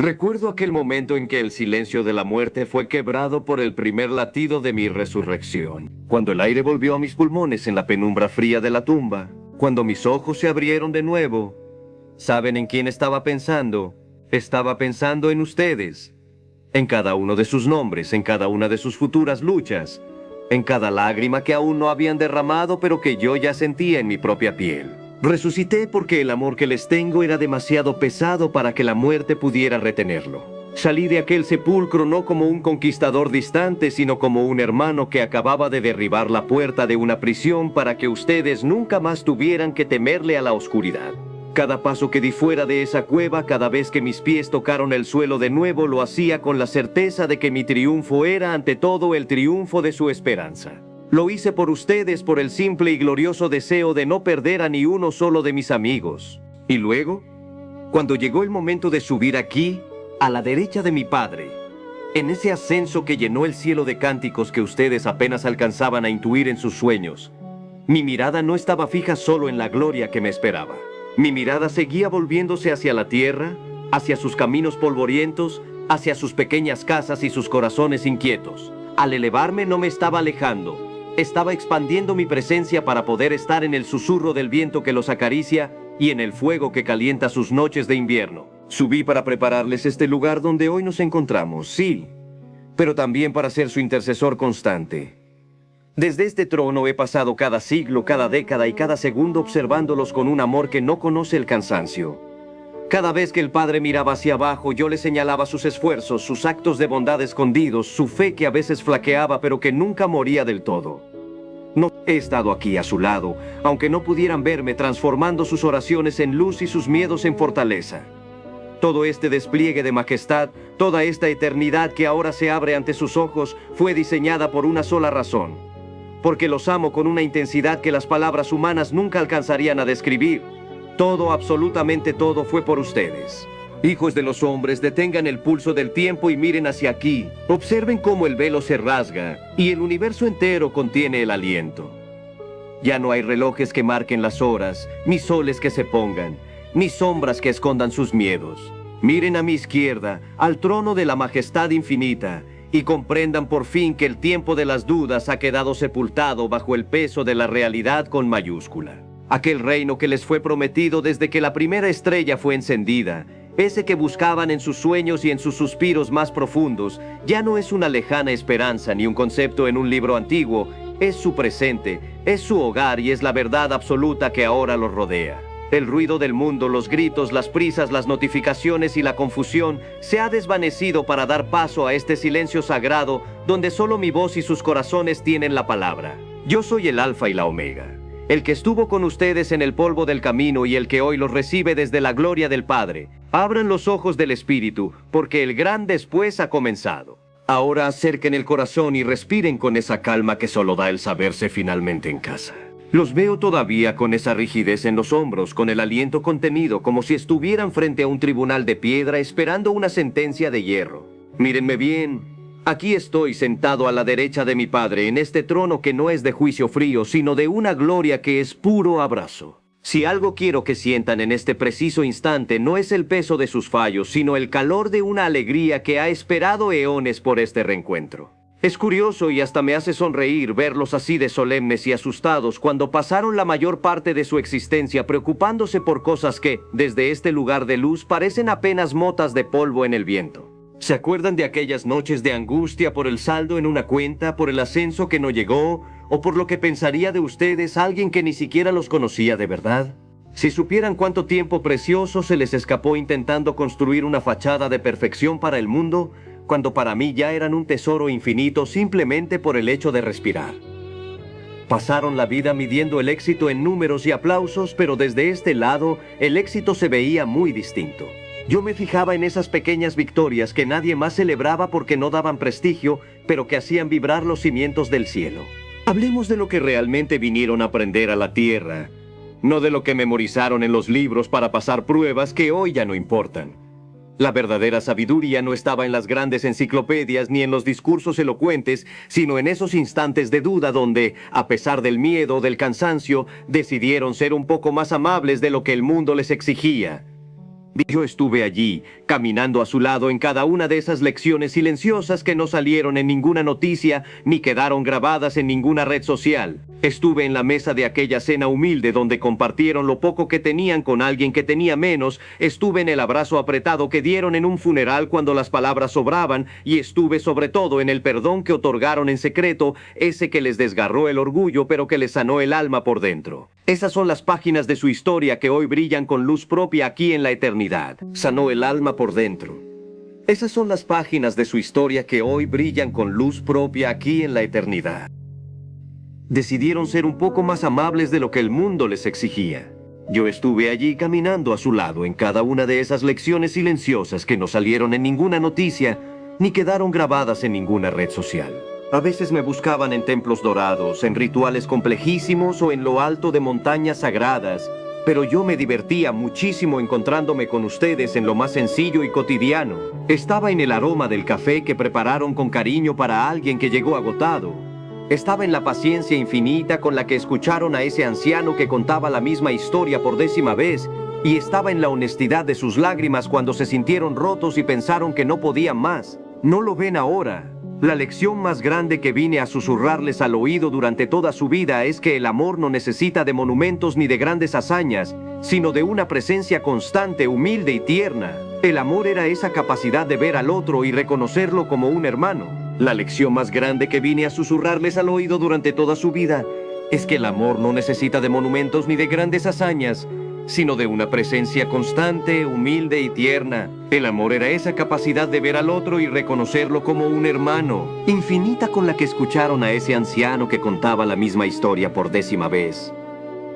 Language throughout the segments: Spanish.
Recuerdo aquel momento en que el silencio de la muerte fue quebrado por el primer latido de mi resurrección. Cuando el aire volvió a mis pulmones en la penumbra fría de la tumba. Cuando mis ojos se abrieron de nuevo. ¿Saben en quién estaba pensando? Estaba pensando en ustedes. En cada uno de sus nombres, en cada una de sus futuras luchas. En cada lágrima que aún no habían derramado, pero que yo ya sentía en mi propia piel. Resucité porque el amor que les tengo era demasiado pesado para que la muerte pudiera retenerlo. Salí de aquel sepulcro no como un conquistador distante, sino como un hermano que acababa de derribar la puerta de una prisión para que ustedes nunca más tuvieran que temerle a la oscuridad. Cada paso que di fuera de esa cueva, cada vez que mis pies tocaron el suelo de nuevo, lo hacía con la certeza de que mi triunfo era ante todo el triunfo de su esperanza. Lo hice por ustedes por el simple y glorioso deseo de no perder a ni uno solo de mis amigos. Y luego, cuando llegó el momento de subir aquí, a la derecha de mi Padre, en ese ascenso que llenó el cielo de cánticos que ustedes apenas alcanzaban a intuir en sus sueños, mi mirada no estaba fija solo en la gloria que me esperaba. Mi mirada seguía volviéndose hacia la tierra, hacia sus caminos polvorientos, hacia sus pequeñas casas y sus corazones inquietos. Al elevarme no me estaba alejando. Estaba expandiendo mi presencia para poder estar en el susurro del viento que los acaricia y en el fuego que calienta sus noches de invierno. Subí para prepararles este lugar donde hoy nos encontramos, sí, pero también para ser su intercesor constante. Desde este trono he pasado cada siglo, cada década y cada segundo observándolos con un amor que no conoce el cansancio. Cada vez que el Padre miraba hacia abajo, yo le señalaba sus esfuerzos, sus actos de bondad escondidos, su fe que a veces flaqueaba pero que nunca moría del todo. No he estado aquí a su lado, aunque no pudieran verme transformando sus oraciones en luz y sus miedos en fortaleza. Todo este despliegue de majestad, toda esta eternidad que ahora se abre ante sus ojos, fue diseñada por una sola razón. Porque los amo con una intensidad que las palabras humanas nunca alcanzarían a describir. Todo, absolutamente todo, fue por ustedes. Hijos de los hombres, detengan el pulso del tiempo y miren hacia aquí. Observen cómo el velo se rasga y el universo entero contiene el aliento. Ya no hay relojes que marquen las horas, ni soles que se pongan, ni sombras que escondan sus miedos. Miren a mi izquierda, al trono de la majestad infinita, y comprendan por fin que el tiempo de las dudas ha quedado sepultado bajo el peso de la realidad con mayúscula. Aquel reino que les fue prometido desde que la primera estrella fue encendida, ese que buscaban en sus sueños y en sus suspiros más profundos, ya no es una lejana esperanza ni un concepto en un libro antiguo, es su presente, es su hogar y es la verdad absoluta que ahora los rodea. El ruido del mundo, los gritos, las prisas, las notificaciones y la confusión se ha desvanecido para dar paso a este silencio sagrado donde solo mi voz y sus corazones tienen la palabra. Yo soy el Alfa y la Omega, el que estuvo con ustedes en el polvo del camino y el que hoy los recibe desde la gloria del Padre. Abran los ojos del Espíritu, porque el gran después ha comenzado. Ahora acerquen el corazón y respiren con esa calma que solo da el saberse finalmente en casa. Los veo todavía con esa rigidez en los hombros, con el aliento contenido, como si estuvieran frente a un tribunal de piedra esperando una sentencia de hierro. Mírenme bien. Aquí estoy sentado a la derecha de mi Padre, en este trono que no es de juicio frío, sino de una gloria que es puro abrazo. Si algo quiero que sientan en este preciso instante, no es el peso de sus fallos, sino el calor de una alegría que ha esperado eones por este reencuentro. Es curioso y hasta me hace sonreír verlos así de solemnes y asustados cuando pasaron la mayor parte de su existencia preocupándose por cosas que, desde este lugar de luz, parecen apenas motas de polvo en el viento. ¿Se acuerdan de aquellas noches de angustia por el saldo en una cuenta, por el ascenso que no llegó, o por lo que pensaría de ustedes alguien que ni siquiera los conocía de verdad? Si supieran cuánto tiempo precioso se les escapó intentando construir una fachada de perfección para el mundo, cuando para mí ya eran un tesoro infinito simplemente por el hecho de respirar. Pasaron la vida midiendo el éxito en números y aplausos, pero desde este lado el éxito se veía muy distinto. Yo me fijaba en esas pequeñas victorias que nadie más celebraba porque no daban prestigio, pero que hacían vibrar los cimientos del cielo. Hablemos de lo que realmente vinieron a aprender a la tierra, no de lo que memorizaron en los libros para pasar pruebas que hoy ya no importan. La verdadera sabiduría no estaba en las grandes enciclopedias ni en los discursos elocuentes, sino en esos instantes de duda donde, a pesar del miedo, del cansancio, decidieron ser un poco más amables de lo que el mundo les exigía. Yo estuve allí, caminando a su lado en cada una de esas lecciones silenciosas que no salieron en ninguna noticia ni quedaron grabadas en ninguna red social. Estuve en la mesa de aquella cena humilde donde compartieron lo poco que tenían con alguien que tenía menos. Estuve en el abrazo apretado que dieron en un funeral cuando las palabras sobraban. Y estuve sobre todo en el perdón que otorgaron en secreto, ese que les desgarró el orgullo pero que les sanó el alma por dentro. Esas son las páginas de su historia que hoy brillan con luz propia aquí en la eternidad. Sanó el alma por dentro. Esas son las páginas de su historia que hoy brillan con luz propia aquí en la eternidad. Decidieron ser un poco más amables de lo que el mundo les exigía. Yo estuve allí caminando a su lado en cada una de esas lecciones silenciosas que no salieron en ninguna noticia ni quedaron grabadas en ninguna red social. A veces me buscaban en templos dorados, en rituales complejísimos o en lo alto de montañas sagradas, pero yo me divertía muchísimo encontrándome con ustedes en lo más sencillo y cotidiano. Estaba en el aroma del café que prepararon con cariño para alguien que llegó agotado. Estaba en la paciencia infinita con la que escucharon a ese anciano que contaba la misma historia por 10ª vez, y estaba en la honestidad de sus lágrimas cuando se sintieron rotos y pensaron que no podían más. ¿No lo ven ahora? La lección más grande que vine a susurrarles al oído durante toda su vida es que el amor no necesita de monumentos ni de grandes hazañas, sino de una presencia constante, humilde y tierna. El amor era esa capacidad de ver al otro y reconocerlo como un hermano. La lección más grande que vine a susurrarles al oído durante toda su vida es que el amor no necesita de monumentos ni de grandes hazañas, sino de una presencia constante, humilde y tierna. El amor era esa capacidad de ver al otro y reconocerlo como un hermano, infinita con la que escucharon a ese anciano que contaba la misma historia por 10ª vez.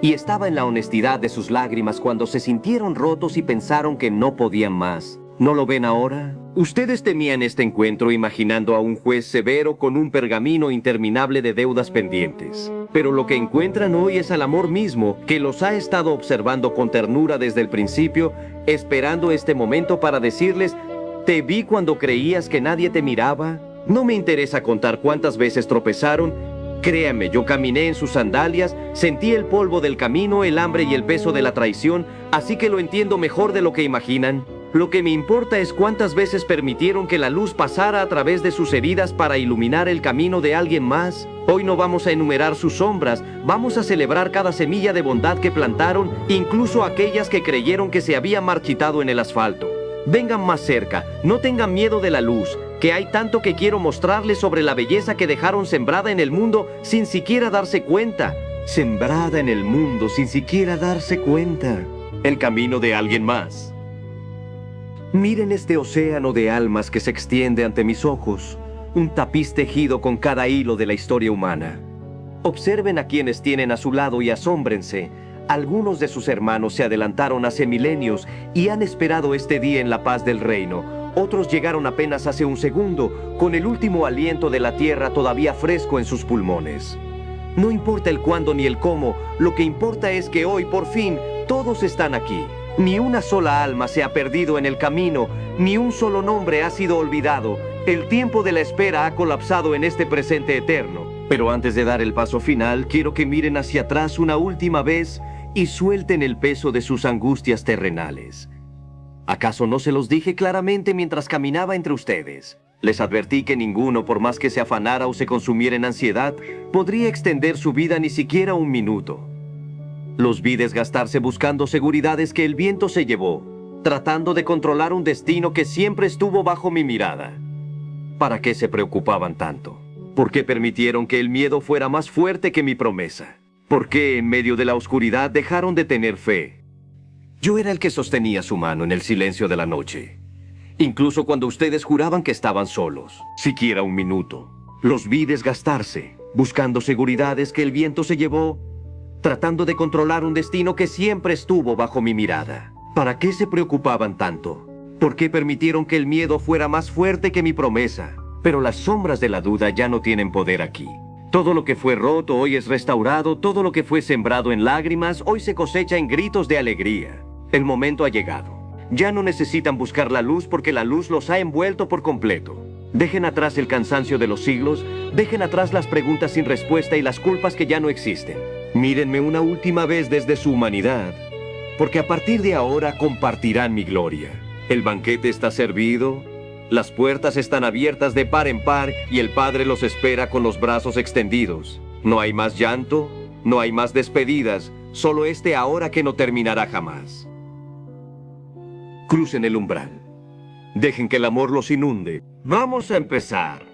Y estaba en la honestidad de sus lágrimas cuando se sintieron rotos y pensaron que no podían más. ¿No lo ven ahora? Ustedes temían este encuentro imaginando a un juez severo con un pergamino interminable de deudas pendientes. Pero lo que encuentran hoy es al amor mismo, que los ha estado observando con ternura desde el principio, esperando este momento para decirles: te vi cuando creías que nadie te miraba. No me interesa contar cuántas veces tropezaron. Créanme, yo caminé en sus sandalias, sentí el polvo del camino, el hambre y el peso de la traición, así que lo entiendo mejor de lo que imaginan. Lo que me importa es cuántas veces permitieron que la luz pasara a través de sus heridas para iluminar el camino de alguien más. Hoy no vamos a enumerar sus sombras, vamos a celebrar cada semilla de bondad que plantaron, incluso aquellas que creyeron que se había marchitado en el asfalto. Vengan más cerca, no tengan miedo de la luz, que hay tanto que quiero mostrarles sobre la belleza que dejaron sembrada en el mundo sin siquiera darse cuenta. Sembrada en el mundo sin siquiera darse cuenta. El camino de alguien más. Miren este océano de almas que se extiende ante mis ojos, un tapiz tejido con cada hilo de la historia humana. Observen a quienes tienen a su lado y asómbrense. Algunos de sus hermanos se adelantaron hace milenios y han esperado este día en la paz del reino. Otros llegaron apenas hace un segundo, con el último aliento de la tierra todavía fresco en sus pulmones. No importa el cuándo ni el cómo, lo que importa es que hoy, por fin, todos están aquí. Ni una sola alma se ha perdido en el camino, ni un solo nombre ha sido olvidado. El tiempo de la espera ha colapsado en este presente eterno. Pero antes de dar el paso final, quiero que miren hacia atrás una última vez y suelten el peso de sus angustias terrenales. ¿Acaso no se los dije claramente mientras caminaba entre ustedes? Les advertí que ninguno, por más que se afanara o se consumiera en ansiedad, podría extender su vida ni siquiera un minuto. Los vi desgastarse buscando seguridades que el viento se llevó, tratando de controlar un destino que siempre estuvo bajo mi mirada. ¿Para qué se preocupaban tanto? ¿Por qué permitieron que el miedo fuera más fuerte que mi promesa? ¿Por qué en medio de la oscuridad dejaron de tener fe? Yo era el que sostenía su mano en el silencio de la noche, incluso cuando ustedes juraban que estaban solos, siquiera un minuto. Los vi desgastarse, buscando seguridades que el viento se llevó, tratando de controlar un destino que siempre estuvo bajo mi mirada. ¿Para qué se preocupaban tanto? ¿Por qué permitieron que el miedo fuera más fuerte que mi promesa? Pero las sombras de la duda ya no tienen poder aquí. Todo lo que fue roto hoy es restaurado, todo lo que fue sembrado en lágrimas hoy se cosecha en gritos de alegría. El momento ha llegado. Ya no necesitan buscar la luz porque la luz los ha envuelto por completo. Dejen atrás el cansancio de los siglos, dejen atrás las preguntas sin respuesta y las culpas que ya no existen. Mírenme una última vez desde su humanidad. porque a partir de ahora compartirán mi gloria. El banquete está servido, las puertas están abiertas de par en par y el Padre los espera con los brazos extendidos. No hay más llanto, no hay más despedidas, solo este ahora que no terminará jamás. Crucen el umbral. Dejen que el amor los inunde. Vamos a empezar.